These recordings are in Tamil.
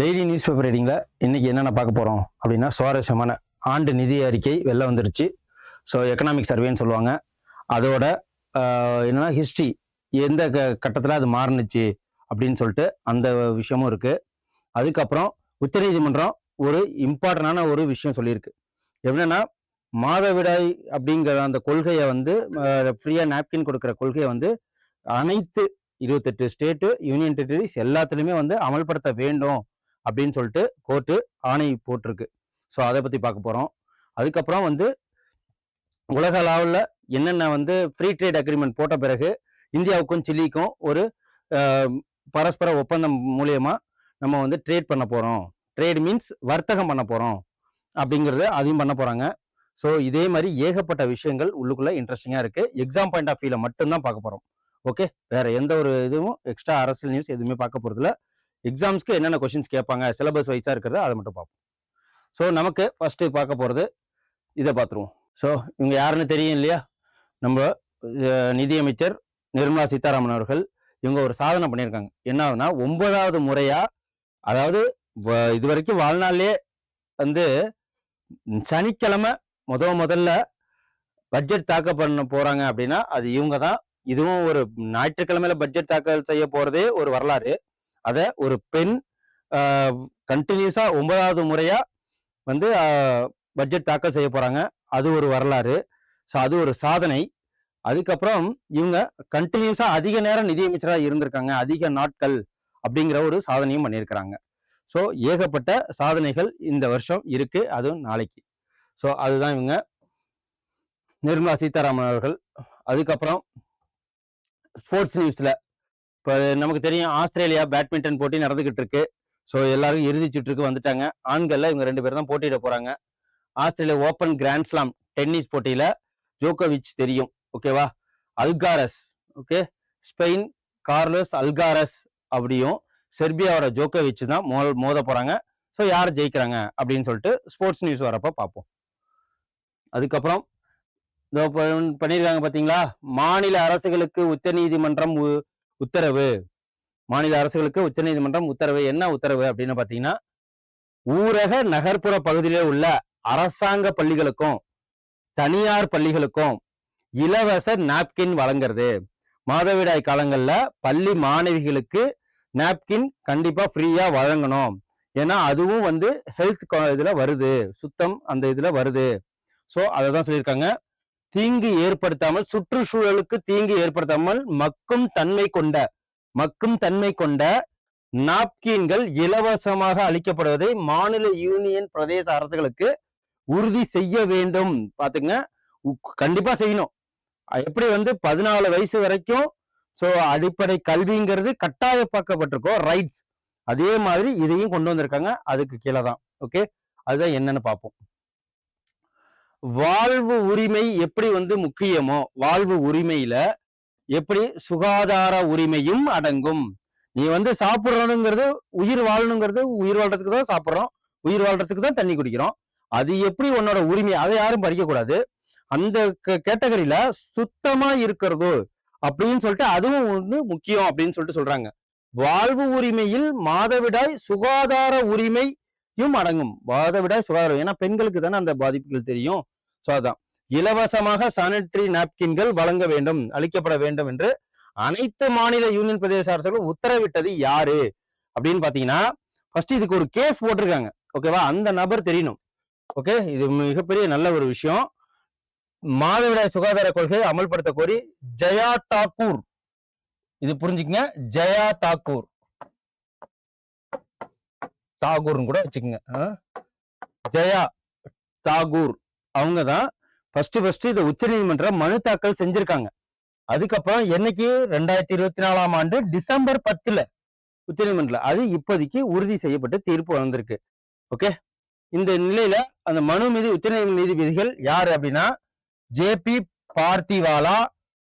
டெய்லி நியூஸ் பேப்பர் ரீடிங்கில் இன்றைக்கி என்னென்ன பார்க்க போகிறோம் அப்படின்னா, சுவாரஸ்யமான ஆண்டு நிதி அறிக்கை வெளில வந்துருச்சு. ஸோ எக்கனாமிக் சர்வேன்னு சொல்லுவாங்க. அதோட என்னென்னா ஹிஸ்ட்ரி எந்த கட்டத்தில் அது மாறுனுச்சு அப்படின்னு சொல்லிட்டு அந்த விஷயமும் இருக்குது. அதுக்கப்புறம் உச்சநீதிமன்றம் ஒரு இம்பார்ட்டண்டான ஒரு விஷயம் சொல்லியிருக்கு. என்னென்னா, மாதவிடாய் அப்படிங்கிற அந்த கொள்கையை வந்து ஃப்ரீயாக நாப்கின் கொடுக்குற கொள்கையை வந்து அனைத்து 28 ஸ்டேட்டு யூனியன் டெரிட்டரிஸ் எல்லாத்துலேயுமே வந்து அமல்படுத்த வேண்டும் அப்படின்னு சொல்லிட்டு கோர்ட்டு ஆணை போட்டிருக்கு. ஸோ அதை பற்றி பார்க்க போகிறோம். அதுக்கப்புறம் வந்து உலக அளவில் என்னென்ன வந்து ஃப்ரீ ட்ரேட் அக்ரிமெண்ட் போட்ட பிறகு இந்தியாவுக்கும் சில்லிக்கும் ஒரு பரஸ்பர ஒப்பந்தம் மூலியமாக நம்ம வந்து ட்ரேட் பண்ண போகிறோம். ட்ரேட் மீன்ஸ் வர்த்தகம் பண்ண போகிறோம் அப்படிங்கிறது அதையும் பண்ண போகிறாங்க. ஸோ இதே மாதிரி ஏகப்பட்ட விஷயங்கள் உள்ளுக்குள்ளே இன்ட்ரெஸ்டிங்காக இருக்குது. எக்ஸாம் பாயிண்ட் ஆஃப் வியூவில் மட்டும்தான் பார்க்க போகிறோம். ஓகே, வேறு எந்த ஒரு இதுவும் எக்ஸ்ட்ரா அரசியல் நியூஸ் எதுவுமே பார்க்க போகிறதில்ல. எக்ஸாம்ஸ்க்கு என்னென்ன கொஸ்டின்ஸ் கேட்பாங்க, சிலபஸ் வைஸாக இருக்கிறத அதை மட்டும் பார்ப்போம். ஸோ நமக்கு ஃபஸ்ட்டு பார்க்க போகிறது இதை பார்த்துருவோம். ஸோ இவங்க யாருன்னு தெரியும் இல்லையா? நம்ம நிதியமைச்சர் நிர்மலா சீதாராமன் அவர்கள். இவங்க ஒரு சாதனை பண்ணியிருக்காங்க. என்ன ஆகுதுன்னா, 9வது முறையாக, அதாவது இது வரைக்கும் வாழ்நாள்லேயே வந்து சனிக்கிழமை முதல்ல பட்ஜெட் தாக்கல் பண்ண போகிறாங்க அப்படின்னா அது இவங்க தான். இதுவும் ஒரு ஞாயிற்றுக்கிழமையில பட்ஜெட் தாக்கல் செய்ய போகிறதே ஒரு வரலாறு. அதை ஒரு பெண் கண்டினியூஸாக 9வது முறையாக வந்து பட்ஜெட் தாக்கல் செய்ய போகிறாங்க. அது ஒரு வரலாறு. ஸோ அது ஒரு சாதனை. அதுக்கப்புறம் இவங்க கண்டினியூஸாக அதிக நேரம் நிதியமைச்சராக இருந்திருக்காங்க, அதிக நாட்கள் அப்படிங்கிற ஒரு சாதனையும் பண்ணியிருக்கிறாங்க. ஸோ ஏகப்பட்ட சாதனைகள் இந்த வருஷம் இருக்குது, அதுவும் நாளைக்கு. ஸோ அதுதான் இவங்க நிர்மலா சீதாராமன் அவர்கள். அதுக்கப்புறம் ஸ்போர்ட்ஸ் நியூஸில் இப்போ நமக்கு தெரியும், ஆஸ்திரேலியா பேட்மிண்டன் போட்டி நடந்துக்கிட்டு இருக்கு. ஸோ எல்லாரும் இறுதி சுற்றுக்கு வந்துட்டாங்க. ஆண்களில் இவங்க 2 பேர் தான் போட்டியிட போகிறாங்க. Australia open grand slam tennis போட்டியில் ஜோகோவிச் தெரியும், ஓகேவா? Alcaraz, okay, Spain Carlos Alcaraz அப்படியும் செர்பியாவோட ஜோகோவிச் தான் மோத போகிறாங்க. ஸோ யார் ஜெயிக்கிறாங்க அப்படின்னு சொல்லிட்டு ஸ்போர்ட்ஸ் நியூஸ் வரப்போ பார்ப்போம். அதுக்கப்புறம் இதோ பண்ணியிருக்காங்க பார்த்தீங்களா, மாநில அரசுகளுக்கு உச்சநீதிமன்றம் உத்தரவு. மாநில அரசுகளுக்கு உச்சநீதிமன்றம் உத்தரவு. என்ன உத்தரவு அப்படின்னு பார்த்தீங்கன்னா, ஊரக நகர்ப்புற பகுதியில் உள்ள அரசாங்க பள்ளிகளுக்கும் தனியார் பள்ளிகளுக்கும் இலவச நாப்கின் வழங்குறது. மாதவிடாய் காலங்களில் பள்ளி மாணவிகளுக்கு நாப்கின் கண்டிப்பாக ஃப்ரீயாக வழங்கணும். ஏன்னா அதுவும் வந்து ஹெல்த் இதில் வருது, சுத்தம் அந்த இதில் வருது. ஸோ அதை தான் சொல்லியிருக்காங்க. தீங்கு ஏற்படுத்தாமல், சுற்றுச்சூழலுக்கு தீங்கு ஏற்படுத்தாமல் மக்கும் தன்மை கொண்ட நாப்கின்கள் இலவசமாக அளிக்கப்படுவதை மாநில யூனியன் பிரதேச அரசுகளுக்கு உறுதி செய்ய வேண்டும். பாத்துங்க, கண்டிப்பா செய்யணும். எப்படி வந்து 14 வயசு வரைக்கும் ஸோ அடிப்படை கல்விங்கிறது கட்டாயப்பாக்கப்பட்டிருக்கோம், ரைட்ஸ், அதே மாதிரி இதையும் கொண்டு வந்திருக்காங்க. அதுக்கு கீழே தான். ஓகே, அதுதான் என்னன்னு பார்ப்போம். வாழ்வு உரிமை எப்படி வந்து முக்கியமோ, வாழ்வு உரிமையில எப்படி சுகாதார உரிமையும் அடங்கும். நீ வந்து சாப்பிட்றதுங்கிறது, உயிர் வாழணுங்கிறது, உயிர் வாழ்றதுக்கு தான் சாப்பிட்றோம், உயிர் வாழ்றதுக்கு தான் தண்ணி குடிக்கிறோம். அது எப்படி உன்னோட உரிமை, அதை யாரும் பறிக்கக்கூடாது. அந்த கேட்டகரியில சுத்தமா இருக்கிறதோ அப்படின்னு சொல்லிட்டு அதுவும் வந்து முக்கியம் அப்படின்னு சொல்லிட்டு சொல்றாங்க. வாழ்வு உரிமையில் மாதவிடாய் சுகாதார உரிமையும் அடங்கும். மாதவிடாய் சுகாதாரம், ஏன்னா பெண்களுக்கு தானே அந்த பாதிப்புகள் தெரியும். ஸோ அதான் இலவசமாக சானிட்டரி நாப்கின்கள் வழங்க வேண்டும், அளிக்கப்பட வேண்டும் என்று அனைத்து மாநில யூனியன் பிரதேச அரசுகளும் உத்தரவிட்டது யாரு அப்படின்னு பாத்தீங்கன்னா, ஃபர்ஸ்ட் இதுக்கு ஒரு கேஸ் போட்டிருக்காங்க, ஓகேவா? அந்த நபர் தெரியணும். ஓகே, இது மிகப்பெரிய நல்ல ஒரு விஷயம். மாதவிடாய் சுகாதார கொள்கை அமல்படுத்த கோரி ஜெயா தாக்கூர், இது புரிஞ்சுக்கங்க, ஜெயா தாக்கூர், தாகூர்னு கூட வச்சுக்கோங்க, ஜெயா தாகூர் அவங்க தான் ஃபர்ஸ்ட் இதை உச்சநீதிமன்றம் மனு தாக்கல் செஞ்சிருக்காங்க. அதுக்கப்புறம் என்னைக்கு 2024ஆம் ஆண்டு டிசம்பர் 10 உச்சநீதிமன்றம் அது இப்போதைக்கு உறுதி செய்யப்பட்டு தீர்ப்பு வந்திருக்கு. ஓகே, இந்த நிலையில அந்த மனு மீது உச்சநீதிமன்ற நீதிபதிகள் யாரு அப்படின்னா, ஜே.பி. பார்த்திவாலா,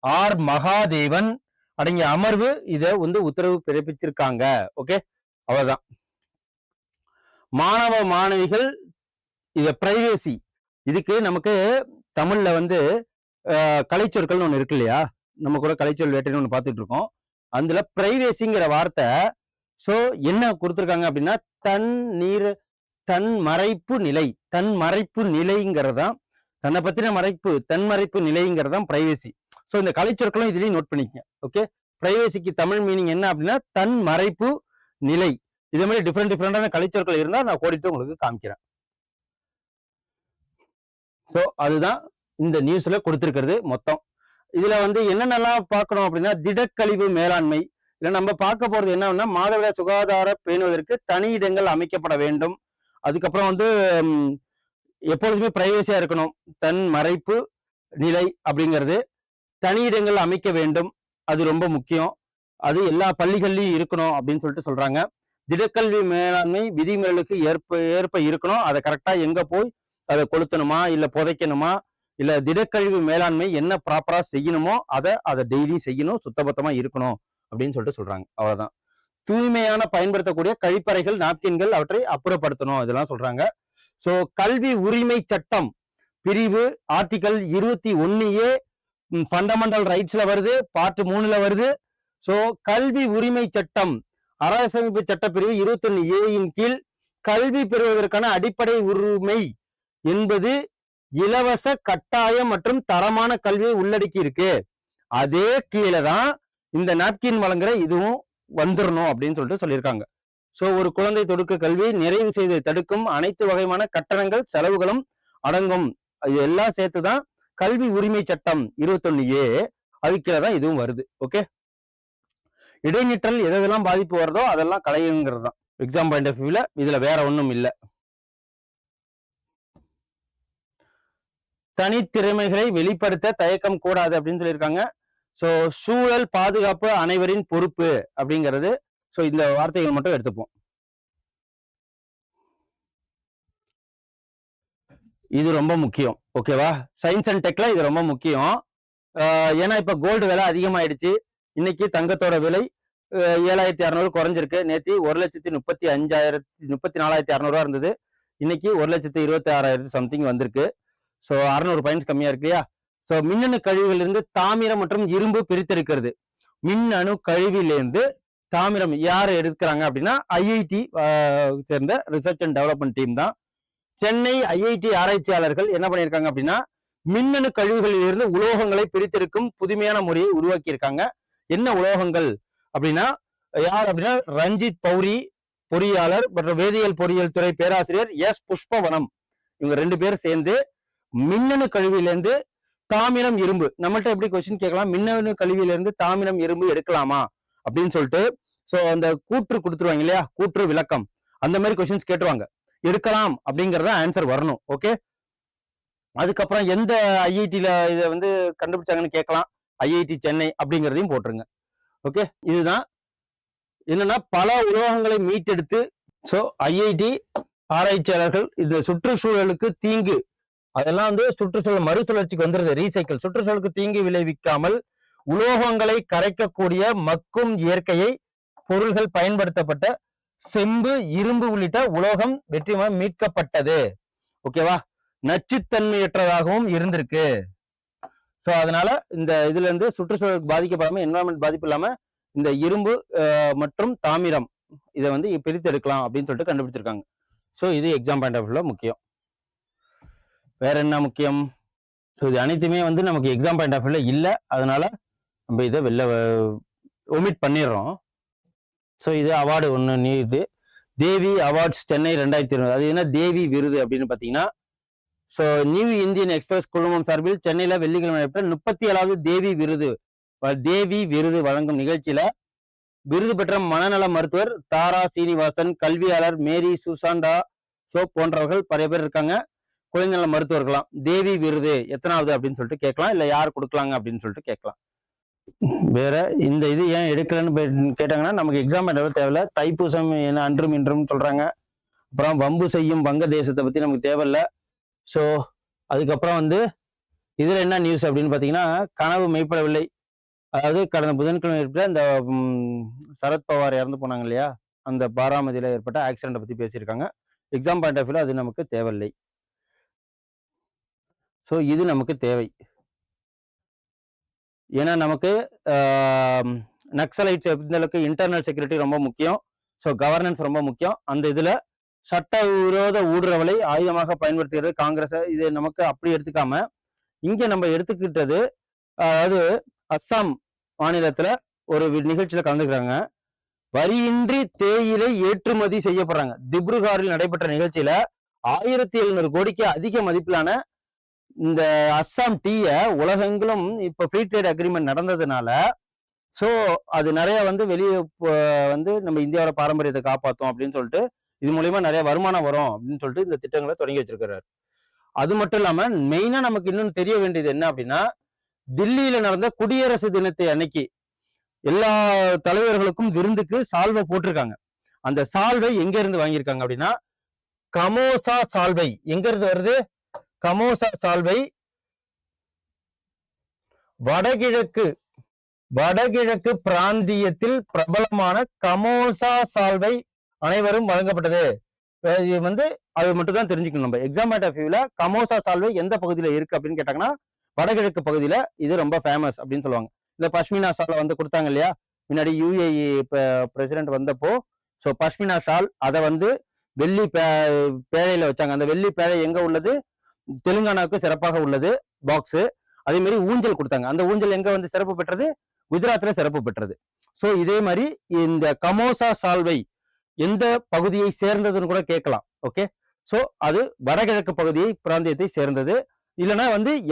ஆர். மகாதேவன் அடங்கிய அமர்வு இதை வந்து உத்தரவு பிறப்பிச்சிருக்காங்க. ஓகே, அவ்வளவுதான். மாணவ மாணவிகள் இத பிரைவேசி, இதுக்கு நமக்கு தமிழ்ல வந்து கலைச்சொற்கள்னு ஒண்ணு இருக்கு இல்லையா? நம்ம கூட கலைச்சொல் வேட்டைன்னு ஒன்று பார்த்துட்டு இருக்கோம். அதுல பிரைவேசிங்கிற வார்த்தை ஸோ என்ன கொடுத்துருக்காங்க அப்படின்னா தன் மறைப்பு நிலை, தன் மறைப்பு நிலைங்கிறதான் தன்னை பத்தின மறைப்பு, தன் மறைப்பு நிலைங்கிறதான் பிரைவேசி. ஸோ இந்த கலைச்சொற்களும் இதுலயும் நோட் பண்ணிக்கங்க. ஓகே, பிரைவேசிக்கு தமிழ் மீனிங் என்ன அப்படின்னா தன் மறைப்பு நிலை. இதே மாதிரி டிஃப்ரெண்டான கலைச்சொற்கள் இருந்தா நான் கோடிட்டு உங்களுக்கு காமிக்கிறேன். ஸோ அதுதான் இந்த நியூஸ்ல கொடுத்திருக்கிறது மொத்தம். இதுல வந்து என்னென்னலாம் பார்க்கணும் அப்படின்னா திடக்கழிவு மேலாண்மை. இதுல நம்ம பார்க்க போறது என்னன்னா மாதவிடாய் சுகாதார பேணுவதற்கு தனி இடங்கள் அமைக்கப்பட வேண்டும். அதுக்கப்புறம் வந்து எப்பொழுதுமே பிரைவேசியா இருக்கணும், தன் மறைப்பு நிலை அப்படிங்கிறது, தனி இடங்கள் அமைக்க வேண்டும், அது ரொம்ப முக்கியம். அது எல்லா பள்ளிகள்லயும் இருக்கணும் அப்படின்னு சொல்லிட்டு சொல்றாங்க. திடக்கல்வி மேலாண்மை விதிமுறைகளுக்கு ஏற்ப இருக்கணும். அதை கரெக்டா எங்க போய் அதை கொளுத்தணுமா இல்ல புதைக்கணுமா இல்ல திடக்கழிவு மேலாண்மை என்ன ப்ராப்பரா செய்யணுமோ அதை டெய்லி செய்யணும், சுத்தபத்தமா இருக்கணும் அப்படின்னு சொல்லிட்டு சொல்றாங்க. அவ்வளவுதான். தூய்மையான பயன்படுத்தக்கூடிய கழிப்பறைகள், நாப்கின்கள் அவற்றை அப்புறப்படுத்தணும், இதெல்லாம் சொல்றாங்க. சோ கல்வி உரிமை சட்டம் பிரிவு ஆர்டிகல் 21A ஃபண்டமெண்டல் ரைட்ஸ்ல வருது, பார்ட் 3ல வருது. சோ கல்வி உரிமை சட்டம் அரசமைப்பு சட்டப்பிரிவு 21A கீழ் கல்வி பெறுவதற்கான அடிப்படை உரிமை என்பது இலவச கட்டாயம் மற்றும் தரமான கல்வியை உள்ளடக்கி இருக்கு. அதே கீழே தான் இந்த நாப்கின் வழங்குற இதுவும் வந்துடணும் அப்படின்னு சொல்லிட்டு சொல்லியிருக்காங்க. சோ ஒரு குழந்தை தொடுக்க கல்வி நிறைவு செய்வதை தடுக்கும் அனைத்து வகையான கட்டணங்கள் செலவுகளும் அடங்கும். இது எல்லாம் சேர்த்துதான் கல்வி உரிமை சட்டம் 21A. அதுக்கீழதான் இதுவும் வருது. ஓகே, இடைநிற்றல் எதெல்லாம் பாதிப்பு வருதோ அதெல்லாம் களையுங்கிறது தான் எக்ஸாம் பாயிண்ட் ஆஃப் வியூல. இதுல வேற ஒண்ணும் இல்லை. தனித்திறமைகளை வெளிப்படுத்த தயக்கம் கூடாது அப்படின்னு சொல்லியிருக்காங்க. சோ சூழல் பாதுகாப்பு அனைவரின் பொறுப்பு அப்படிங்கிறது. சோ இந்த வார்த்தைகள் மட்டும் எடுத்துப்போம். இது ரொம்ப முக்கியம். ஓகேவா, சயின்ஸ் அண்ட் டெக்ல இது ரொம்ப முக்கியம். ஏன்னா இப்ப கோல்டு விலை அதிகமாயிடுச்சு. இன்னைக்கு தங்கத்தோட விலை 7600 குறைஞ்சிருக்கு. நேத்தி 1,35,34,600 இருந்தது. இன்னைக்கு 1,26,000 சம்திங் வந்திருக்கு. ஸோ 600 பாயிண்ட்ஸ் கம்மியா இருக்கு இல்லையா. ஸோ மின்னணு கழிவுகளிலிருந்து தாமிரம் மற்றும் இரும்பு பிரித்தெடுக்கிறது. மின்னணு கழிவிலிருந்து தாமிரம் யார் எடுக்கிறாங்க அப்படின்னா ஐஐடி சேர்ந்த ரிசர்ச் அண்ட் டெவலப்மெண்ட் டீம் தான். சென்னை ஐஐடி ஆராய்ச்சியாளர்கள் என்ன பண்ணியிருக்காங்க அப்படின்னா மின்னணு கழிவுகளில் இருந்து உலோகங்களை பிரித்தெடுக்கும் புதுமையான முறையை உருவாக்கி இருக்காங்க. என்ன உலோகங்கள் அப்படின்னா யார் அப்படின்னா ரஞ்சித் பௌரி பொறியாளர் மற்றும் வேதியியல் பொறியியல் துறை பேராசிரியர் எஸ் புஷ்பவனம், இவங்க 2 பேரும் சேர்ந்து மின்னணு கழிவிலிருந்து தாமிரம் இரும்பு. நம்மள்ட்ட எப்படி கொஸ்டின் கேட்கலாம், மின்னணு கழிவிலிருந்து தாமிரம் இரும்பு எடுக்கலாமா அப்படின்னு சொல்லிட்டு. சோ அந்த கூற்று கொடுத்துருவாங்க இல்லையா, கூற்று விளக்கம், அந்த மாதிரி கொஸ்டின்ஸ் கேட்டுருவாங்க. எடுக்கலாம் அப்படிங்கறத ஆன்சர் வரணும். ஓகே, அதுக்கப்புறம் எந்த ஐஐடியில இதை வந்து கண்டுபிடிச்சாங்கன்னு கேட்கலாம். ஐஐடி சென்னை அப்படிங்கிறதையும் போட்டுருங்க. ஓகே, இதுதான் என்னன்னா பல உலோகங்களை மீட்டெடுத்து சோ ஐஐடி ஆராய்ச்சியாளர்கள் இந்த சுற்றுச்சூழலுக்கு தீங்கு, அதெல்லாம் வந்து சுற்றுச்சூழல் மறுசுழற்சிக்கு வந்துருது, ரீசைக்கிள், சுற்றுச்சூழலுக்கு தீங்கு விளைவிக்காமல் உலோகங்களை கரைக்கக்கூடிய மக்கும் இயற்கையை பொருள்கள் பயன்படுத்தப்பட்ட செம்பு, இரும்பு உள்ளிட்ட உலோகம் வெற்றிகரமாக மீட்கப்பட்டது. ஓகேவா, நச்சுத்தன்மையற்றதாகவும் இருந்திருக்கு. ஸோ அதனால இந்த இதுல இருந்து சுற்றுச்சூழலுக்கு பாதிக்கப்படாம, என்வரான்மெண்ட் பாதிப்பு இல்லாம இந்த இரும்பு மற்றும் தாமிரம் இதை வந்து பிரித்து எடுக்கலாம் அப்படின்னு சொல்லிட்டு கண்டுபிடிச்சிருக்காங்க. ஸோ இது எக்ஸாம் பாயிண்ட் ஆஃப் வியூல முக்கியம். வேற என்ன முக்கியம்? ஸோ இது அனைத்துமே வந்து நமக்கு எக்ஸாம் பாயிண்ட் ஆஃப் வியூல இல்லை, அதனால நம்ம இதை வெளில ஒமிட் பண்ணிடுறோம். ஸோ இது அவார்டு ஒன்று இது தேவி அவார்ட்ஸ் சென்னை 2020. அது என்ன தேவி விருது அப்படின்னு பார்த்தீங்கன்னா, ஸோ நியூ இந்தியன் எக்ஸ்பிரஸ் குழுமம் சார்பில் சென்னையில் வெள்ளிக்கிழமை 37வது தேவி விருது வழங்கும் நிகழ்ச்சியில விருது பெற்ற மனநல மருத்துவர் தாரா சீனிவாசன், கல்வியாளர் மேரி சுசாண்டா சோ போன்றவர்கள் பல பேர் இருக்காங்க. குழந்தைநல மருத்துவர்களாம். தேவி விருது எத்தனாவது அப்படின்னு சொல்லிட்டு கேட்கலாம், இல்லை யார் கொடுக்கலாங்க அப்படின்னு சொல்லிட்டு கேட்கலாம். வேற இந்த இது ஏன் எடுக்கலன்னு கேட்டாங்கன்னா நமக்கு எக்ஸாம் தேவையில்ல. தைப்பூசம் அன்றும் இன்றும் சொல்றாங்க. அப்புறம் வம்பு செய்யும் வங்க தேசத்தை பத்தி நமக்கு தேவையில்ல. ஸோ அதுக்கப்புறம் வந்து இதுல என்ன நியூஸ் அப்படின்னு பார்த்தீங்கன்னா, கனவு மெய்ப்படவில்லை. அதாவது கடந்த புதன்கிழமை ஏற்பட்ட இந்த சரத்பவார் இறந்து போனாங்க இல்லையா, அந்த பாராமதியில ஏற்பட்ட ஆக்சிடென்ட்டை பத்தி பேசியிருக்காங்க. எக்ஸாம் பாயிண்ட் ஆஃப் வியூல அது நமக்கு தேவையில்லை. ஸோ இது நமக்கு தேவை. ஏன்னா நமக்கு நக்சலைட்ஸ் எந்தளவுக்கு இன்டர்னல் செக்யூரிட்டி ரொம்ப முக்கியம். ஸோ கவர்னன்ஸ் ரொம்ப முக்கியம். அந்த இதுல சட்டவிரோத ஊடுருவலை ஆயுதமாக பயன்படுத்துகிறது காங்கிரஸ். இது நமக்கு அப்படி எடுத்துக்காம இங்க நம்ம எடுத்துக்கிட்டது, அதாவது அஸ்ஸாம் மாநிலத்துல ஒரு நிகழ்ச்சியில கலந்துக்கிறாங்க. வரியின்றி தேயிலை ஏற்றுமதி செய்யப்படுறாங்க. திப்ருகாரில் நடைபெற்ற நிகழ்ச்சியில 1700 கோடிக்கு அதிக மதிப்பிலான இந்த அஸ்ஸாம் டீய உலகெங்கிலும் இப்ப ஃப்ரீ ட்ரேட் அக்ரிமெண்ட் நடந்ததுனால ஸோ அது நிறைய வெளியே நம்ம இந்தியாவோட பாரம்பரியத்தை காப்பாற்றும் அப்படின்னு சொல்லிட்டு இது மூலயமா நிறைய வருமானம் வரும் அப்படின்னு சொல்லிட்டு இந்த திட்டங்களை தொடங்கி வச்சிருக்கிறாரு. அது மட்டும் இல்லாம மெயினா நமக்கு இன்னொன்னு தெரிய வேண்டியது என்ன அப்படின்னா, தில்லியில நடந்த குடியரசு தினத்தை அன்னைக்கு எல்லா தலைவர்களுக்கும் விருந்துக்கு சால்வை போட்டிருக்காங்க. அந்த சால்வை எங்க இருந்து வாங்கியிருக்காங்க அப்படின்னா, கமோசா சால்வை. எங்க இருந்து வருது? கமோசா சால்வை வடகிழக்கு பிராந்தியத்தில் பிரபலமான கமோசா சால்வை அனைவரும் வழங்கப்பட்டது. இது அது மட்டும் தான் தெரிஞ்சுக்கணும். நம்ம எக்ஸாம் பாயிண்ட் ஆஃப் வியூல கமோசா சால்வை எந்த பகுதியில இருக்கு அப்படின்னு கேட்டாங்கன்னா, வடகிழக்கு பகுதியில இது ரொம்ப ஃபேமஸ் அப்படின்னு சொல்லுவாங்க. இந்த பஷ்மினா ஷாலை கொடுத்தாங்க இல்லையா முன்னாடி UAE பிரசிடென்ட் வந்தப்போ. ஸோ பஷ்மினா ஷால் அதை வெள்ளி பேழையில வச்சாங்க. அந்த வெள்ளி பேழை எங்க உள்ளது? தெலுங்கானாவுக்கு சிறப்பாக உள்ளது பாக்ஸ். அதே மாதிரி ஊஞ்சல் கொடுத்தாங்க. அந்த ஊஞ்சல் எங்க சிறப்பு பெற்றது? குஜராத்ல சிறப்பு பெற்றது. ஸோ இதே மாதிரி இந்த கமோசா சால்வை எந்த பகுதியை சேர்ந்ததுன்னு கூட கேட்கலாம். ஓகே, ஸோ அது வடகிழக்கு பகுதியை பிராந்தியத்தை சேர்ந்தது. இல்லைன்னா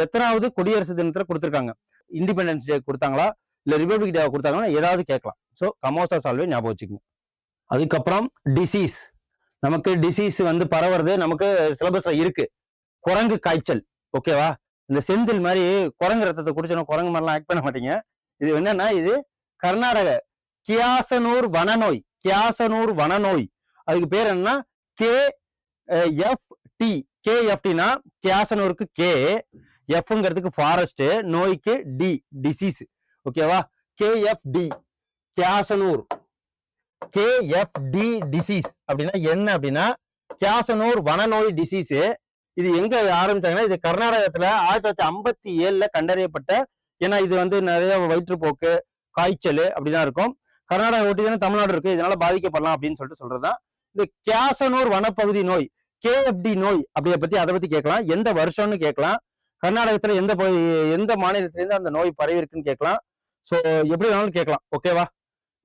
எத்தனாவது குடியரசு தினத்துல கொடுத்துருக்காங்க, இண்டிபெண்டன்ஸ் டே கொடுத்தாங்களா இல்ல ரிபப்ளிக் டே கொடுத்தாங்களா, ஏதாவது கேட்கலாம். ஸோ கமோசா சால்வை ஞாபகம் வச்சுக்கோங்க. அதுக்கப்புறம் டிசீஸ். நமக்கு டிசீஸ் பரவுறது நமக்கு சிலபஸ்ல இருக்கு. குரங்கு காய்ச்சல். ஓகேவா? இந்த செந்தில் மாதிரி குரங்கு ரத்தத்தை குடிச்சோன்னா குரங்கு மாதிரிலாம் ஆக்ட் பண்ண மாட்டீங்க. இது என்னன்னா, இது கர்நாடக கியாசனூர் வனநோய். கியாசனூர் வனநோய் அதுக்கு பேர் என்னன்னா KFT. KFTனா கியாசனூருக்கு K, Fங்கிறதுக்கு ஃபாரஸ்ட், நோய்க்கு D டிசீஸ். ஓகேவா? KFD கியாசனூர். KFD டிசீஸ் அப்படின்னா என்ன அப்படின்னா, கியாசனூர் வனநோய் டிசீஸ். இது எங்க ஆரம்பிச்சாங்கன்னா, இது கர்நாடகத்துல 1957 கண்டறியப்பட்ட. ஏன்னா இது நிறைய வயிற்றுப்போக்கு, காய்ச்சல் அப்படிதான் இருக்கும். கர்நாடகா ஒட்டி தானே தமிழ்நாடு இருக்கு, இதனால பாதிக்கப்படலாம் அப்படின்னு சொல்லிட்டு சொல்றதுதான் இந்த கியாசனூர் வனப்பகுதி நோய். KFD நோய் அப்படியே பத்தி அதை பத்தி கேட்கலாம். எந்த வருஷம்னு கேட்கலாம். கர்நாடகத்துல எந்த மாநிலத்திலிருந்து அந்த நோய் பரவி இருக்குன்னு கேட்கலாம். ஸோ எப்படி வேணாலும் கேட்கலாம். ஓகேவா?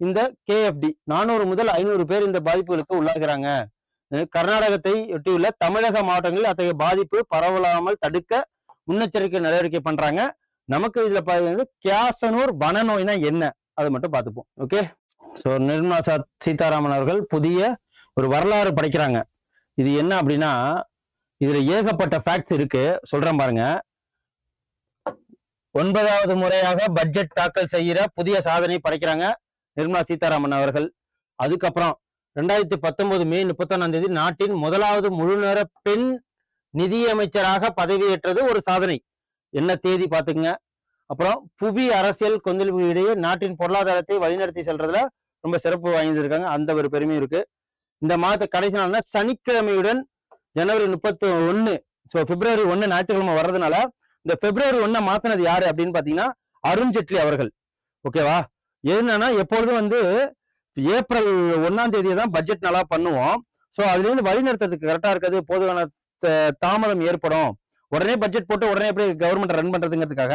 இந்த KFD 400 முதல் 500 பேர் இந்த பாதிப்புகளுக்கு உள்ளாகிறாங்க. கர்நாடகத்தை ஒட்டியுள்ள தமிழக மாவட்டங்களில் அத்தகைய பாதிப்பு பரவலாமல் தடுக்க முன்னெச்சரிக்கை நடவடிக்கை பண்றாங்க. நமக்கு இதுல கியாசனூர் வனநோய்னா என்ன அதை மட்டும் பார்த்துப்போம். ஓகே, ஸோ நிர்மலா சீதாராமன் அவர்கள் புதிய ஒரு வரலாறு படைக்கிறாங்க. இது என்ன அப்படின்னா, இதுல ஏகப்பட்ட ஃபேக்ட்ஸ் இருக்கு, சொல்றேன் பாருங்க. 9வது முறையாக பட்ஜெட் தாக்கல் செய்கிற புதிய சாதனை படைக்கிறாங்க நிர்மலா சீதாராமன் அவர்கள். அதுக்கப்புறம் 2019 மே 31 நாட்டின் முதலாவது முழுநேர பெண் நிதியமைச்சராக பதவியேற்றது ஒரு சாதனை. என்ன தேதி பாத்துக்குங்க. அப்புறம் புவி அரசியல் கொந்தளிப்பு இடையே நாட்டின் பொருளாதாரத்தை வழிநடத்தி செல்றதுல ரொம்ப சிறப்பு வாங்கியிருக்காங்க. அந்த ஒரு பெருமையும் இருக்கு. இந்த மாதத்தை கடைசி நாள்னா சனிக்கிழமையுடன் ஜனவரி 31, ஸோ பிப்ரவரி 1 ஞாயிற்றுக்கிழமை வர்றதுனால இந்த பிப்ரவரி 1 மாத்தினது யாரு அப்படின்னு பாத்தீங்கன்னா அருண்ஜேட்லி அவர்கள். ஓகேவா? என்னன்னா எப்பொழுதும் ஏப்ரல் 1ஆம் தேதியை தான் பட்ஜெட் நல்லா பண்ணுவோம். ஸோ அதுல இருந்து வழிநடத்துறதுக்கு கரெக்டா இருக்கிறது. போதுமான தாமதம் ஏற்படும். உடனே பட்ஜெட் போட்டு உடனே எப்படி கவர்மெண்ட் ரன் பண்றதுங்கிறதுக்காக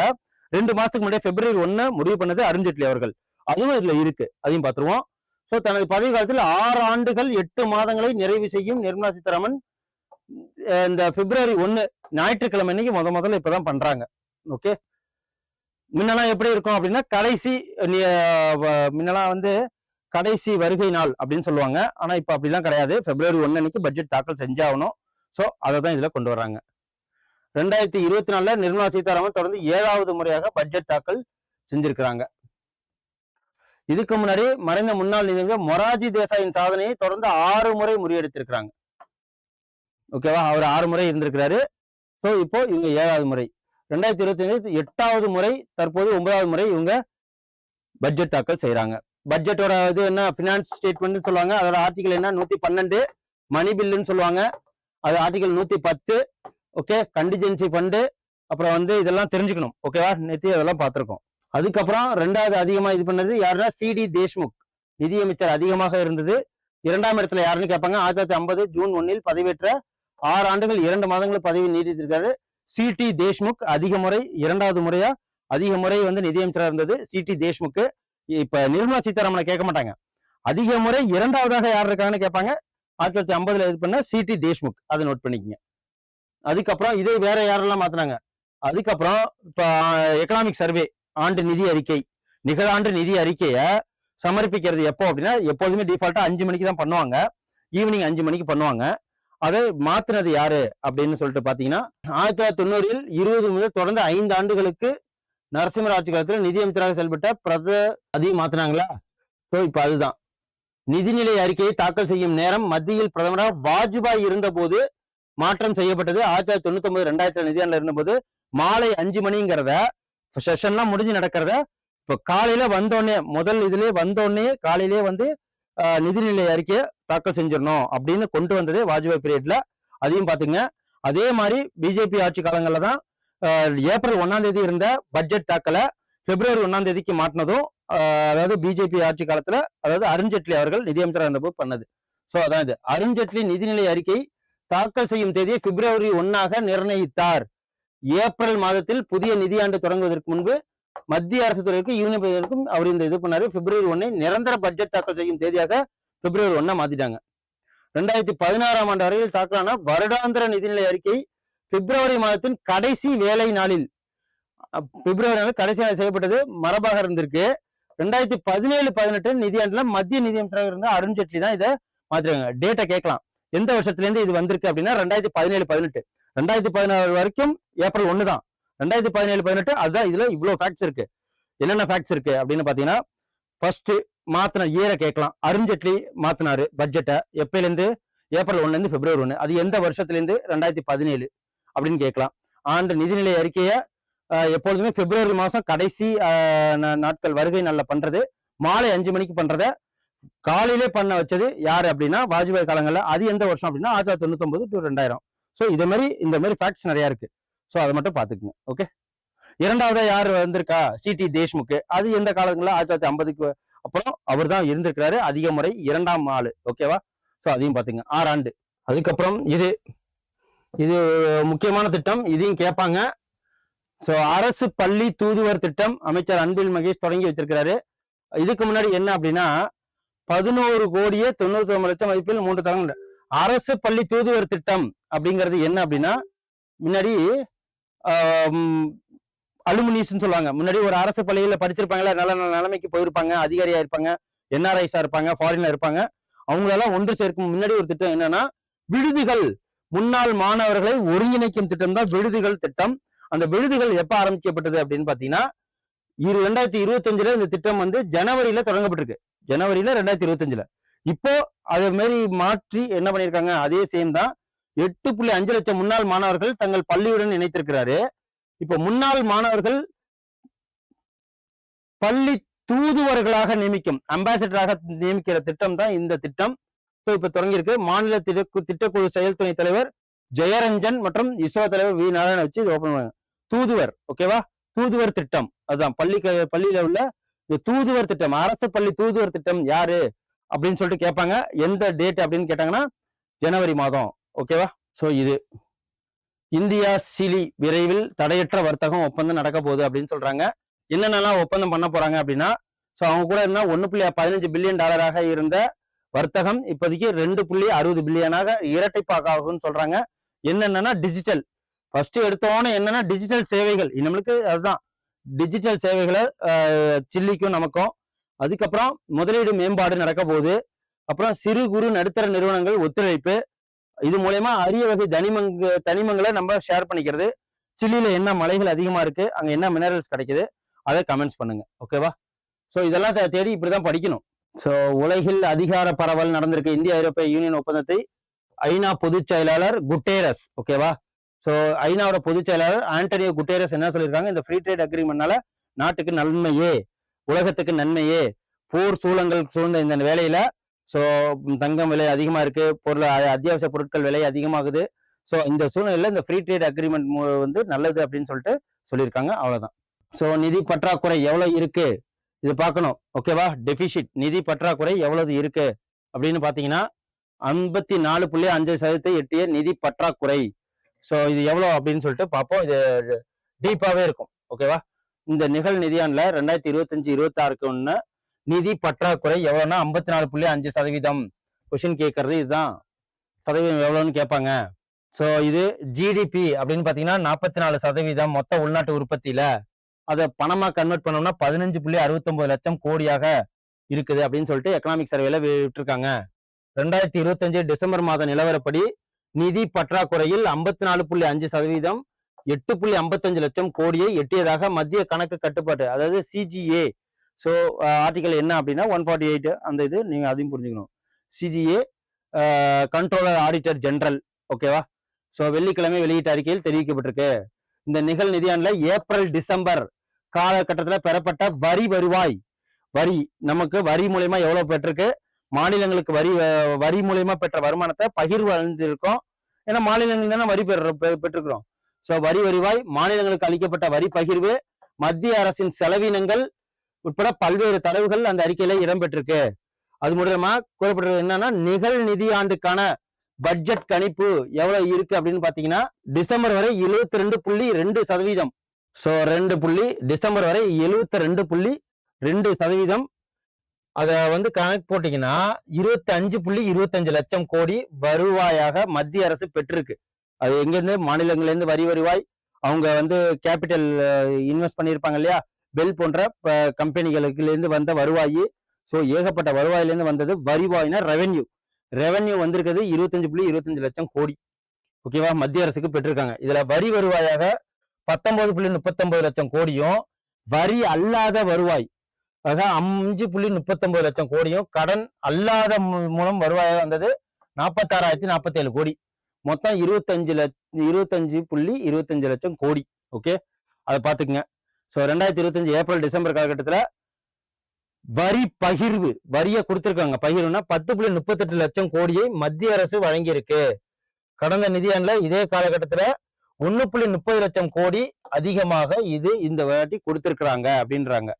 2 மாசத்துக்கு முன்னாடியே பிப்ரவரி 1 முடிவு பண்ணது அருண்ஜேட்லி அவர்கள். அதுவும் இதுல இருக்கு, அதையும் பார்த்துருவோம். ஸோ தனது பதவி காலத்தில் 6 ஆண்டுகள் 8 மாதங்களை நிறைவு செய்யும் நிர்மலா சீதாராமன் இந்த பிப்ரவரி 1 ஞாயிற்றுக்கிழமை இன்னைக்கு முதல்ல இப்பதான் பண்றாங்க. ஓகே, முன்னெல்லாம் எப்படி இருக்கும் அப்படின்னா முன்னெல்லாம் கடைசி வருகை நாள் அப்படின்னு சொல்லுவாங்க. ஆனா இப்ப அப்படிலாம் கிடையாது. பிப்ரவரி 1 அன்னைக்கு பட்ஜெட் தாக்கல் செஞ்சாகணும். ஸோ அதை தான் இதுல கொண்டு வர்றாங்க. 2024 நிர்மலா சீதாராமன் தொடர்ந்து 7வது முறையாக பட்ஜெட் தாக்கல் செஞ்சிருக்கிறாங்க. இதுக்கு முன்னாடி மறைந்த முன்னாள் நீதிபதி மொராஜி தேசாயின் சாதனையை தொடர்ந்து 6 முறை முறியடித்திருக்கிறாங்க. ஓகேவா? அவர் 6 முறை இருந்திருக்கிறாரு. ஸோ இப்போ இவங்க 7வது முறை. 2025 8வது முறை, தற்போது 9வது முறை இவங்க பட்ஜெட் தாக்கல் செய்யறாங்க. பட்ஜெட்டோட என்ன பினான்ஸ் ஸ்டேட்மெண்ட் சொல்லுவாங்க. அதோட ஆர்டிகல் என்ன 112, மணி பில்லுன்னு சொல்லுவாங்க. அது ஆர்டிகல் 110. Okay, contingency fund. அப்புறம் இதெல்லாம் தெரிஞ்சுக்கணும். ஓகேவா? நேற்று அதெல்லாம் பார்த்துருக்கோம். அதுக்கப்புறம் ரெண்டாவது அதிகமா இது பண்ணது யாருன்னா சிடி தேஷ்முக், நிதியமைச்சர் அதிகமாக இருந்தது. இரண்டாம் இடத்துல யாருன்னு கேட்பாங்க. 1950 ஜூன் 1 பதவியேற்ற 6 ஆண்டுகள் 2 மாதங்கள் பதவி நீடித்திருக்காரு சிடி தேஷ்முக். அதிக முறை, இரண்டாவது முறையா அதிக முறை வந்து நிதியமைச்சராக இருந்தது சிடி தேஷ்முக். இப்ப நிர்மலா சீதாராமனை கேட்க மாட்டாங்க. அதிக முறை இரண்டாவதாக யார் இருக்காங்கன்னு கேட்பாங்க. 1950 இது பண்ண சிடி தேஷ்முக், அதை நோட் பண்ணிக்கங்க. அதுக்கப்புறம் இதே வேற யாரெல்லாம் மாத்தினாங்க. அதுக்கப்புறம் இப்ப எக்கனாமிக் சர்வே ஆண்டு நிதி அறிக்கை, நிகழாண்டு நிதி அறிக்கையை சமர்ப்பிக்கிறது எப்போ அப்படின்னா, எப்போதுமே டிஃபால்ட்டா 5 மணிக்கு தான் பண்ணுவாங்க. ஈவினிங் 5 மணிக்கு பண்ணுவாங்க. அதை மாத்தினது யாரு அப்படின்னு சொல்லிட்டு பாத்தீங்கன்னா, 1990 20 முதல் தொடர்ந்து 5 ஆண்டுகளுக்கு நரசிம்மர் ஆட்சி காலத்தில் நிதியமைச்சராக செயல்பட்ட அதையும் மாத்தினாங்களா. ஸோ இப்ப அதுதான் நிதிநிலை அறிக்கையை தாக்கல் செய்யும் நேரம் மத்தியில் பிரதமராக வாஜ்பாய் இருந்த போது மாற்றம் செய்யப்பட்டது. 1999 2000 நிதியாண்டுல இருந்தபோது மாலை 5 மணிங்கிறத செஷன்லாம் முடிஞ்சு நடக்கிறத இப்ப காலையில வந்தோடனே, முதல் இதுலயே வந்தோடனே காலையிலேயே வந்து நிதிநிலை அறிக்கையை தாக்கல் செஞ்சிடணும் அப்படின்னு கொண்டு வந்தது வாஜ்பாய் பீரியட்ல. அதையும் பாத்துங்க. அதே மாதிரி பிஜேபி ஆட்சி காலங்கள்ல தான் ஏப்ரல் 1ஆம் தேதி இருந்த பட்ஜெட் தாக்கலை பிப்ரவரி 1ஆம் தேதிக்கு மாட்டினதும், அதாவது பிஜேபி ஆட்சி காலத்துல, அதாவது அருண்ஜேட்லி அவர்கள் நிதியமைச்சராக இருந்தபோது பண்ணது. ஸோ அதான் இது. அருண்ஜேட்லி நிதிநிலை அறிக்கை தாக்கல் செய்யும் தேதியை பிப்ரவரி 1ஆக நிர்ணயித்தார். ஏப்ரல் மாதத்தில் புதிய நிதியாண்டு தொடங்குவதற்கு முன்பு மத்திய அரசு துறைக்கும் யூனியன் பிரதேசத்துக்கும் அவர் இந்த இது பண்ணாரு. பிப்ரவரி 1 நிரந்தர பட்ஜெட் தாக்கல் செய்யும் தேதியாக பிப்ரவரி 1 மாத்திட்டாங்க. 2016ஆம் ஆண்டு வரையில் தாக்கலான வருடாந்திர நிதிநிலை அறிக்கை பிப்ரவரி மாதத்தின் கடைசி வேலை நாளில், பிப்ரவரி நாள் கடைசி நாள் செய்யப்பட்டது மரபாக இருந்திருக்கு. 2017-18 நிதியாண்டுல மத்திய நிதியமைச்சராக இருந்த அருண்ஜேட்லி தான் இதை மாத்திருக்காங்க. டேட்டை கேட்கலாம், எந்த வருஷத்துல இருந்து இது வந்திருக்கு அப்படின்னா 2017-18. 2016 வரைக்கும் ஏப்ரல் 1 தான். 2017-18 அதுதான். இதுல இவ்வளவு ஃபேக்ட்ஸ் இருக்கு. என்னென்ன ஃபேக்ட்ஸ் இருக்கு அப்படின்னு பாத்தீங்கன்னா, ஃபர்ஸ்ட் மாத்தின இயரை கேட்கலாம். அருண்ஜேட்லி மாத்தினாரு பட்ஜெட்டை எப்பயில இருந்து? ஏப்ரல் 1 இருந்து பிப்ரவரி 1. அது எந்த வருஷத்துல இருந்து? 2017 அப்படின்னு கேட்கலாம். ஆண்டு நிதிநிலை அறிக்கையை எப்பொழுதுமே பிப்ரவரி மாசம் கடைசி நாட்கள் வருகை நாள்ல பண்றது, மாலை 5 மணிக்கு பண்றத காலையிலே பண்ண வச்சது யாரு அப்படின்னா வாஜ்பாய் காலங்கள்ல. அது எந்த வருஷம் அப்படின்னா 1999 to 2000. ஸோ இந்த மாதிரி ஃபேக்ட்ஸ் நிறைய இருக்கு. ஸோ அதை மட்டும் பாத்துக்குங்க. ஓகே. இரண்டாவதா யார் வந்திருக்கா? சிடி தேஷ்முக். அது எந்த காலங்கள்ல? 1950க்கு அப்புறம் அவர் தான் இருந்திருக்கிறாரு அதிக முறை, 2ஆம் ஆளு. ஓகேவா? ஸோ அதையும் பாத்துங்க. 6 ஆண்டு. அதுக்கப்புறம் இது முக்கியமான திட்டம், இதையும் கேட்பாங்க. ஸோ அரசு பள்ளி தூதுவர் திட்டம் அமைச்சர் அன்பில் மகேஷ் தொடங்கி வச்சிருக்கிறாரு. இதுக்கு முன்னாடி என்ன அப்படின்னா 11,99,00,000 மதிப்பில் 3 தரங்கள். அரசு பள்ளி தூதுவர் திட்டம் அப்படிங்கிறது என்ன அப்படின்னா, முன்னாடி அலுமினிஸ்ன்னு சொல்லுவாங்க. முன்னாடி ஒரு அரசு பள்ளியில படிச்சிருப்பாங்களா, நல்ல நல்ல நிலைமைக்கு போயிருப்பாங்க, அதிகாரியா இருப்பாங்க, என்ஆர்ஐஸா இருப்பாங்க, ஃபாரின்ல இருப்பாங்க. அவங்களெல்லாம் ஒன்று சேர்க்கும் முன்னாடி ஒரு திட்டம் என்னன்னா விடுதிகள், முன்னாள் மாணவர்களை ஒருங்கிணைக்கும் திட்டம் தான் விடுதிகள் திட்டம். அந்த விடுதிகள் எப்ப ஆரம்பிக்கப்பட்டது அப்படின்னு பாத்தீங்கன்னா 2025 இந்த திட்டம் வந்து ஜனவரியில தொடங்கப்பட்டிருக்கு. ஜனவரியில 2025. இப்போ அதே மாதிரி மாற்றி என்ன பண்ணிருக்காங்க, அதே சேம் தான். 8.5 லட்சம் முன்னாள் மாணவர்கள் தங்கள் பள்ளியுடன் இணைத்திருக்கிறாரு. இப்ப முன்னாள் மாணவர்கள் பள்ளி தூதுவர்களாக நியமிக்கும், அம்பாசிடராக நியமிக்கிற திட்டம் தான் இந்த திட்டம். இப்ப தொடங்கியிருக்கு. மாநில திட்டக்குழு செயல் துணைத் தலைவர் ஜெயரஞ்சன் மற்றும் இஸ்ரோ தலைவர் வி நாராயணன் வச்சு இது ஓபன் பண்ணுவாங்க. தூதுவர். ஓகேவா? தூதுவர் திட்டம் அதுதான். பள்ளியில உள்ள இந்த தூதுவர் திட்டம், அரசு பள்ளி தூதுவர் திட்டம் யாரு அப்படின்னு சொல்லிட்டு கேட்பாங்க. எந்த டேட் அப்படின்னு கேட்டாங்கன்னா ஜனவரி மாதம். ஓகேவா? சோ இது இந்தியா சிலி விரைவில் தடையற்ற வர்த்தகம் ஒப்பந்தம் நடக்க போகுது அப்படின்னு சொல்றாங்க. என்னென்னலாம் ஒப்பந்தம் பண்ண போறாங்க அப்படின்னா, சோ அவங்க கூட இருந்தா 1.15 பில்லியன் டாலராக இருந்த வர்த்தகம் இப்போதைக்கு 2.60 பில்லியனாக இரட்டைப்பாகும்னு சொல்றாங்க. என்னென்னா டிஜிட்டல், ஃபர்ஸ்ட் எடுத்தோன்னே என்னன்னா டிஜிட்டல் சேவைகள், நம்மளுக்கு அதுதான் டிஜிட்டல் சேவைகளை சில்லிக்கும் நமக்கும். அதுக்கப்புறம் முதலீடு மேம்பாடு நடக்க போகுது. அப்புறம் சிறு குறு நடுத்தர நிறுவனங்கள் ஒத்துழைப்பு, இது மூலயமா அரிய வகை தனிமங்களை நம்ம ஷேர் பண்ணிக்கிறது. சில்லியில என்ன மலைகள் அதிகமா இருக்கு, அங்க என்ன மினரல்ஸ் கிடைக்குது, அதை கமெண்ட்ஸ் பண்ணுங்க. ஓகேவா? ஸோ இதெல்லாம் தேடி இப்படிதான் படிக்கணும். ஸோ உலகில் அதிகார பரவல் நடந்திருக்கு. இந்திய ஐரோப்பிய யூனியன் ஒப்பந்தத்தை ஐநா பொதுச் செயலாளர் குட்டேரஸ், ஓகேவா? ஸோ ஐநாவோட பொதுச் செயலாளர் ஆண்டனியோ குட்டேரஸ் என்ன சொல்லியிருக்காங்க, இந்த ஃப்ரீ ட்ரேட் அக்ரிமெண்ட்னால நாட்டுக்கு நன்மையே, உலகத்துக்கு நன்மையே. போர் சூழங்கள் சூழ்ந்த இந்த வேலையில ஸோ தங்கம் விலை அதிகமா இருக்கு, அத்தியாவசிய பொருட்கள் விலை அதிகமாகுது. ஸோ இந்த சூழ்நிலையில இந்த ஃப்ரீ ட்ரேட் அக்ரிமெண்ட் வந்து நல்லது அப்படின்னு சொல்லிட்டு சொல்லியிருக்காங்க. அவ்வளவுதான். ஸோ நிதி பற்றாக்குறை எவ்வளவு இருக்கு இது பார்க்கணும். ஓகேவா? டெபிசிட் நிதி பற்றாக்குறை எவ்வளவு இருக்கு அப்படின்னு பாத்தீங்கன்னா 54.5% எட்டிய நிதி பற்றாக்குறை. ஸோ இது எவ்வளோ அப்படின்னு சொல்லிட்டு பார்ப்போம். இது டீப்பாவே இருக்கும். ஓகேவா? இந்த நிகழ் நிதியாண்டுல 2025-26க்கு ஒன்று நிதி பற்றாக்குறை எவ்வளோன்னா 54.5%. கொஸ்டின் கேட்கறது இதுதான். சதவீதம் எவ்வளோன்னு கேட்பாங்க. ஸோ இது ஜிடிபி அப்படின்னு பார்த்தீங்கன்னா 44% மொத்த உள்நாட்டு உற்பத்தியில. அதை பணமா கன்வெர்ட் பண்ணோம்னா 15.69 லட்சம் கோடியாக இருக்குது அப்படின்னு சொல்லிட்டு எக்கனாமிக் சர்வேல விட்டுருக்காங்க. 2025 டிசம்பர் மாத நிலவரப்படி நிதி பற்றாக்குறையில் 54.5% 8.55 லட்சம் கோடியை எட்டியதாக மத்திய கணக்கு கட்டுப்பாட்டு, அதாவது சிஜிஏ. ஸோ ஆர்டிகல் என்ன அப்படின்னா 148 அந்த இது நீங்க அதையும் புரிஞ்சுக்கணும். CGA controller auditor general. ஓகேவா? ஸோ வெள்ளிக்கிழமை வெளியிட்ட அறிக்கையில் தெரிவிக்கப்பட்டிருக்கு. இந்த நிகழ் நிதியாண்டுல ஏப்ரல் டிசம்பர் காலகட்டத்தில் பெறப்பட்ட வரி வருவாய், வரி நமக்கு வரி மூலயமா எவ்வளவு பெற்றிருக்கு, மாநிலங்களுக்கு வரி மூலயமா பெற்ற வருமானத்தை பகிர்வு அழிஞ்சிருக்கோம். ஏன்னா மாநிலங்கள் தானே வரி பெற்றிருக்கிறோம். ஸோ வரி வருவாய், மாநிலங்களுக்கு அளிக்கப்பட்ட வரி பகிர்வு, மத்திய அரசின் செலவினங்கள் உட்பட பல்வேறு தரவுகள் அந்த அறிக்கையில இடம்பெற்றிருக்கு. அது மூலமா கூறப்படுறது என்னன்னா நிகழ் நிதியாண்டுக்கான பட்ஜெட் கணிப்பு எவ்வளவு இருக்கு அப்படின்னு பாத்தீங்கன்னா டிசம்பர் வரை 72.2%. ஸோ டிசம்பர் வரை 72.2%. அதை கணக்கு போட்டீங்கன்னா 25.25 லட்சம் கோடி வருவாயாக மத்திய அரசு பெற்றிருக்கு. அது எங்கிருந்து? மாநிலங்கள்லேருந்து வரி வருவாய், அவங்க கேபிட்டல் இன்வெஸ்ட் பண்ணியிருப்பாங்க இல்லையா, பெல் போன்ற கம்பெனிகளுக்கு வந்த வருவாய். ஸோ ஏகப்பட்ட வருவாயிலேருந்து வந்தது. வருவாய்னா ரெவென்யூ வந்திருக்கிறது 25.25 லட்சம் கோடி. ஓகேவா? மத்திய அரசுக்கு பெற்றிருக்காங்க. இதுல வரி வருவாயாக 19.39 லட்சம் கோடியும், வரி அல்லாத வருவாய் 5.39 லட்சம் கோடியும், கடன் அல்லாத மூலம் வருவாயாக வந்தது 46,047 கோடி. மொத்தம் 25.25 லட்சம் கோடி. ஓகே, அதை பாத்துக்குங்க. ஸோ 2025 ஏப்ரல் டிசம்பர் காலகட்டத்தில் வரி பகிர்வு, வரியை கொடுத்திருக்காங்க. பகிர்வுனா 10.38 லட்சம் கோடியை மத்திய அரசு வழங்கியிருக்கு. கடந்த நிதியாண்டுல இதே காலகட்டத்துல 1.30 லட்சம் கோடி அதிகமாக இந்த வாட்டி கொடுத்திருக்கிறாங்க அப்படின்றாங்க.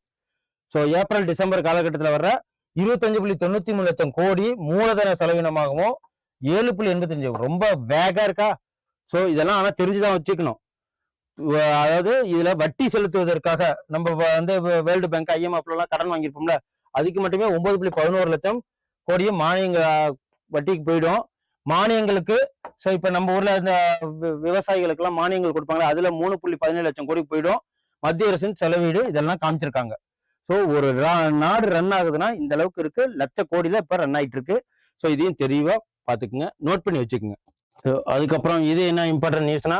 ஸோ ஏப்ரல் டிசம்பர் காலகட்டத்தில் வர்ற 25.93 லட்சம் கோடி மூலதன செலவினமாகவும் 7.85 ரொம்ப வேகா இருக்கா. ஸோ இதெல்லாம் ஆனா தெரிஞ்சுதான் வச்சுக்கணும். அதாவது இதுல வட்டி செலுத்துவதற்காக நம்ம வேர்ல்டு பேங்க், IMF கடன் வாங்கியிருப்போம்ல, அதுக்கு மட்டுமே 9.11 லட்சம் கோடியும் மானியங்க வட்டிக்கு போயிடும். மானியங்களுக்கு இப்ப நம்ம ஊர்ல இந்த விவசாயிகளுக்கு எல்லாம் மானியங்கள் கொடுப்பாங்க, அதுல 3.17 லட்சம் கோடி போயிடும். மத்திய அரசின் செலவீடு இதெல்லாம் காமிச்சிருக்காங்க. ஸோ ஒரு நாடு ரன் ஆகுதுன்னா இந்த அளவுக்கு இருக்கு, லட்ச கோடியில இப்ப ரன் ஆயிட்டு இருக்கு. ஸோ இதையும் தெளிவா பாத்துக்குங்க, நோட் பண்ணி வச்சுக்கோங்க. ஸோ அதுக்கப்புறம் இது என்ன இம்பார்ட்டன்ட் நியூஸ்னா,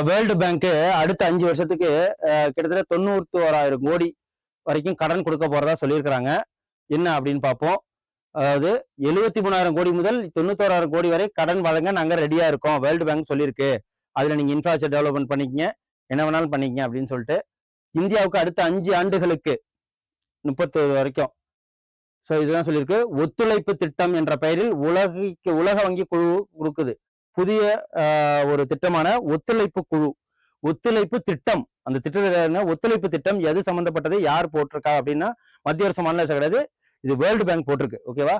வேர்ல்டு பேங்க் அடுத்த 5 வருஷத்துக்கு கிட்டத்தட்ட 91,000 கோடி வரைக்கும் கடன் கொடுக்க போறதா சொல்லியிருக்கிறாங்க. என்ன அப்படின்னு பார்ப்போம். அதாவது 73,000 கோடி முதல் 91,000 கோடி வரை கடன் வழங்க நாங்க ரெடியா இருக்கோம், வேர்ல்டு பேங்க் சொல்லியிருக்கு. அதுல நீங்க இன்ஃப்ராஸ்ட்ரக்சர் டெவலப்மெண்ட் பண்ணிக்கங்க, என்ன வேணாலும் பண்ணிக்கங்க அப்படின்னு சொல்லிட்டு இந்தியாவுக்கு அடுத்த 5 ஆண்டுகளுக்கு 37 வரைக்கும். ஸோ இதுதான் சொல்லியிருக்கு. ஒத்துழைப்பு திட்டம் என்ற பெயரில் உலக வங்கி குழு கொடுக்குது புதிய ஒரு திட்டமான ஒத்துழைப்பு திட்டம். அந்த திட்டத்துல ஒத்துழைப்பு திட்டம் எது சம்பந்தப்பட்டது, யார் போட்டிருக்கா அப்படின்னா மத்திய அரசு, மாநில அரசு கிடையாது, இது வேர்ல்டு பேங்க் போட்டிருக்கு. ஓகேவா?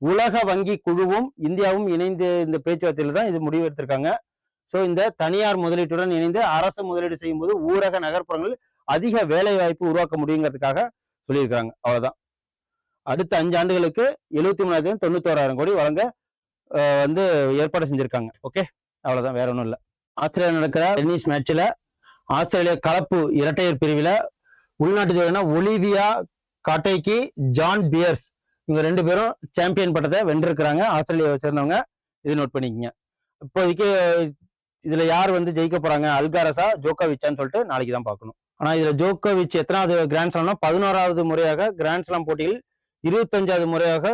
உலக வங்கி குழுவும் இந்தியாவும் இணைந்து இந்த பேச்சுவார்த்தையில தான் இது முடிவு எடுத்திருக்காங்க. ஸோ இந்த தனியார் முதலீட்டுடன் இணைந்து அரசு முதலீடு செய்யும் போது ஊரக நகர்ப்புறங்களில் அதிக வேலை வாய்ப்பு உருவாக்க முடியுங்கிறதுக்காக சொல்லியிருக்காங்க. அவ்வளவுதான். அடுத்த 5 ஆண்டுகளுக்கு 73,91,000 கோடி வழங்க ஏற்பாடு செஞ்சிருக்காங்க. ஓகே, அவ்வளவுதான், வேற ஒன்றும் இல்லை. ஆஸ்திரேலியா நடக்கிற டென்னிஸ் மேட்ச்ல ஆஸ்திரேலியா கலப்பு இரட்டையர் பிரிவில் உள்நாட்டு ஜோடினா ஒலிவியா காட்டைக்கு, ஜான் பியர்ஸ், இவங்க 2 பேரும் சாம்பியன் பட்டத்தை வென்றிருக்கிறாங்க, ஆஸ்திரேலியாவை சேர்ந்தவங்க. இது நோட் பண்ணிக்கங்க. இப்போதைக்கு இதுல யார் ஜெயிக்க போறாங்க, அல்காரஸா ஜோகோவிச்சான்னு சொல்லிட்டு நாளைக்கு தான் பார்க்கணும். ஆனா இதுல ஜோகோவிச் எத்தனாவது கிராண்ட் ஸ்லாம்னா 11வது முறையாக கிராண்ட் ஸ்லாம் போட்டியில் 25வது முறையாக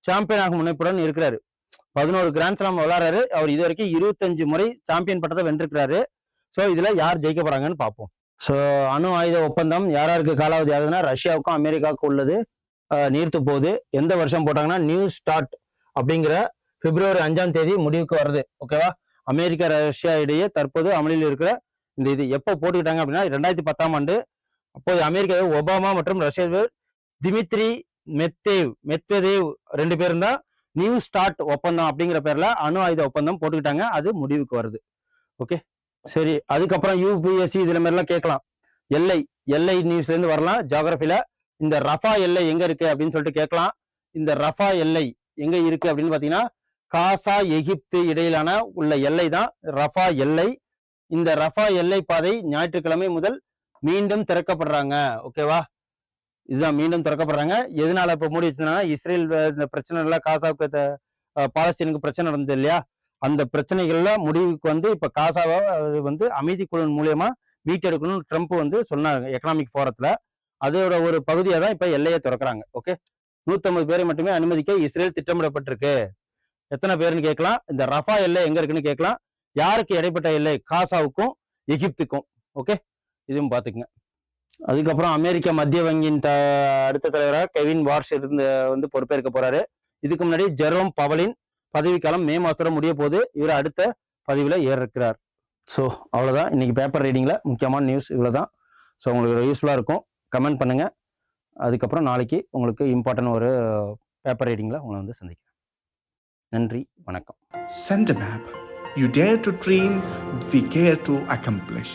சாம்பியன் ஆகும் முனைப்புடன் இருக்கிறாரு. 11 கிராண்ட் ஸ்லாம் விளையாடுறாரு அவர். இது வரைக்கும் 25 முறை சாம்பியன் பட்டத்தை வென்றிருக்கிறாரு. ஸோ இதுல யார் ஜெயிக்க போறாங்கன்னு பார்ப்போம். ஸோ அணு ஆயுத ஒப்பந்தம் யாராருக்கு காலாவதி ஆகுதுன்னா ரஷ்யாவுக்கும் அமெரிக்காவுக்கும் உள்ளது நீர்த்து போகுது. எந்த வருஷம் போட்டாங்கன்னா நியூ ஸ்டார்ட் அப்படிங்கிற பிப்ரவரி 5ஆம் தேதி முடிவுக்கு வருது. ஓகேவா? அமெரிக்கா ரஷ்யா இடையே தற்போது அமலில் இருக்கிற இந்த இது எப்போ போட்டுக்கிட்டாங்க அப்படின்னா 2010ஆம் ஆண்டு அப்போது அமெரிக்க அதிபர் ஒபாமா மற்றும் ரஷ்ய அதிபர் திமித்ரி மெத்வதேவ் 2 பேரும் தான் நியூ ஸ்டார்ட் ஒப்பந்தம் அப்படிங்கிற பேர்ல அணு ஆயுத ஒப்பந்தம் போட்டுக்கிட்டாங்க. அது முடிவுக்கு வருது. ஓகே, சரி. அதுக்கப்புறம் யூபிஎஸ்சி இதுல மாதிரிலாம் கேட்கலாம். எல்லை நியூஸ்ல இருந்து வரலாம். ஜியோகிராஃபில இந்த ரஃபா எல்லை எங்க இருக்கு அப்படின்னு சொல்லிட்டு கேட்கலாம். இந்த ரஃபா எல்லை எங்க இருக்கு அப்படின்னு பாத்தீங்கன்னா, காசா எகிப்து இடையிலான உள்ள எல்லை தான் ரஃபா எல்லை. இந்த ரஃபா எல்லை பாதை ஞாயிற்றுக்கிழமை முதல் மீண்டும் திறக்கப்படுறாங்க. ஓகேவா, இதுதான் மீண்டும் திறக்கப்படுறாங்க. எதனால இப்ப மூடி வச்சிருந்தாங்கன்னா, இஸ்ரேல் இந்த பிரச்சனை எல்லாம் காசாவுக்கு பாலஸ்தீனுக்கு பிரச்சனை நடந்தது இல்லையா, அந்த பிரச்சனைகள்ல முடிவுக்கு வந்து இப்ப காசாவை வந்து அமைதி குழு மூலியமா மீட்டெடுக்கணும்னு ட்ரம்ப் வந்து சொன்னாங்க எக்கனாமிக் ஃபோரத்துல. அதோட ஒரு பகுதியா தான் இப்ப எல்லையை திறக்கிறாங்க. ஓகே, 150 பேரை மட்டுமே அனுமதிக்க இஸ்ரேல் திட்டமிடப்பட்டிருக்கு. எத்தனை பேருன்னு கேட்கலாம். இந்த ரஃபா எல்லை எங்க இருக்குன்னு கேட்கலாம். யாருக்கு இடைப்பட்ட எல்லை? காசாவுக்கும் எகிப்துக்கும். ஓகே, இதுவும் பாத்துக்குங்க. அதுக்கப்புறம் அமெரிக்க மத்திய வங்கியின் அடுத்த தலைவராக கெவின் வார்ஷ் இருந்து வந்து பொறுப்பேற்க போறாரு. இதுக்கு முன்னாடி ஜெரோம் பவலின் பதவிக்காலம் மே மாசத்தோட முடிய போது இவர் அடுத்த பதவியில ஏறிருக்கிறார். ஸோ அவ்வளோதான் இன்னைக்கு பேப்பர் ரீடிங்ல முக்கியமான நியூஸ் இவ்வளோதான். ஸோ உங்களுக்கு யூஸ்ஃபுல்லாக இருக்கும். கமெண்ட் பண்ணுங்க. அதுக்கப்புறம் நாளைக்கு உங்களுக்கு இம்பார்ட்டன்ட் ஒரு பேப்பர் ரீடிங்ல உங்களை வந்து சந்திக்கிறேன். நன்றி, வணக்கம். Send a map. You dare to dream, we care to accomplish.